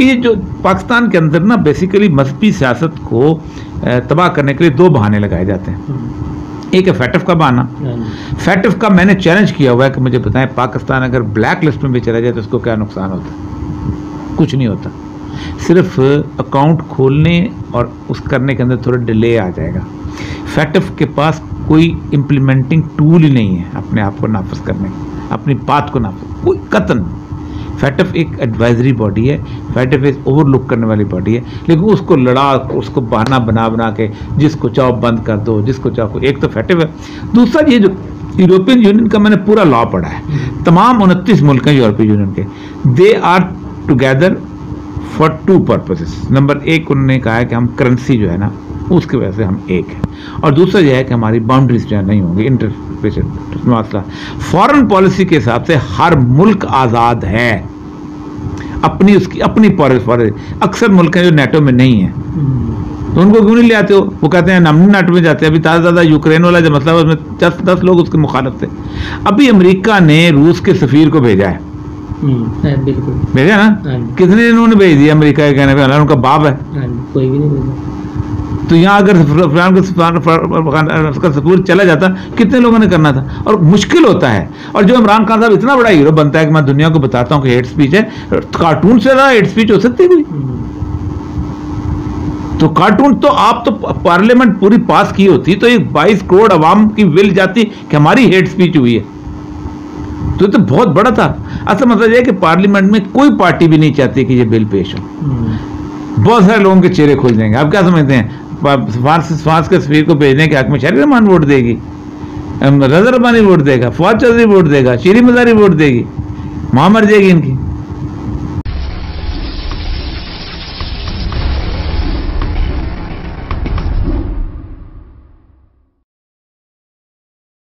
कि ये जो पाकिस्तान के अंदर ना बेसिकली मजहबी सियासत को तबाह करने के लिए दो बहाने लगाए जाते हैं। एक है फैटफ का बहाना। फैटफ का मैंने चैलेंज किया हुआ है कि मुझे बताएं पाकिस्तान अगर ब्लैक लिस्ट में भी चला जाए तो उसको क्या नुकसान होता है? कुछ नहीं होता, सिर्फ अकाउंट खोलने और उस करने के अंदर थोड़ा डिले आ जाएगा। फैटफ के पास कोई इम्प्लीमेंटिंग टूल ही नहीं है अपने आप को नाफिज करने का, अपनी बात को नाफिज, कोई कतन। फैटफ एक एडवाइजरी बॉडी है, फैटफ एक ओवरलुक करने वाली बॉडी है, लेकिन उसको लड़ा, उसको बहाना बना के जिसको चाहो बंद कर दो, जिसको चाहो। एक तो फैटफ है, दूसरा ये जो यूरोपियन यूनियन का मैंने पूरा लॉ पढ़ा है, तमाम 29 मुल्क हैं यूरोपियन यूनियन के, they are together for two purposes. Number एक, उन्होंने कहा है कि हम करेंसी जो है ना उसकी वजह से हम एक हैं, और दूसरा यह है कि हमारी बाउंड्रीज जो है नहीं होंगी, इंटरप्रेशन मसला। फॉरेन पॉलिसी के हिसाब से हर मुल्क आज़ाद है अपनी, उसकी अपनी पॉलिसी। अक्सर मुल्क हैं जो नेटो में नहीं है, तो उनको क्यों नहीं ले आते हो? वो कहते हैं हम नेटो में जाते हैं। अभी ताज़ा यूक्रेन वाला जो मसला उसमें 10 लोग उसके मुखालिफ थे। अभी अमेरिका ने रूस के सफीर को भेजा है, बिल्कुल भेजा ना, कितने इन्होंने भेज दिया अमेरिका के कहने पे? उनका बाप है, कोई भी नहीं भेजा। तो यहाँ अगर उसका सफूर चला जाता कितने लोगों ने करना था, और मुश्किल होता है। और जो इमरान खान साहब इतना बड़ा हीरो बनता है कि मैं दुनिया को बताता हूँ कि हेट स्पीच है, कार्टून से ज़्यादा हेट स्पीच हो सकती है कोई? तो कार्टून तो आप तो पार्लियामेंट पूरी पास की होती तो एक 22 करोड़ अवाम की विल जाती कि हमारी हेट स्पीच हुई है, तो ये तो बहुत बड़ा था। असल मतलब यह कि पार्लियामेंट में कोई पार्टी भी नहीं चाहती कि ये बिल पेश हो। बहुत सारे लोगों के चेहरे खुल जाएंगे। आप क्या समझते हैं फांस के सफीर को भेजने के हक में शरीर रहमान वोट देगी, रज़ा रब्बानी वोट देगा, फवाद चौधरी वोट देगा, शीरी मज़ारी वोट देगी, मां मर जाएगी इनकी।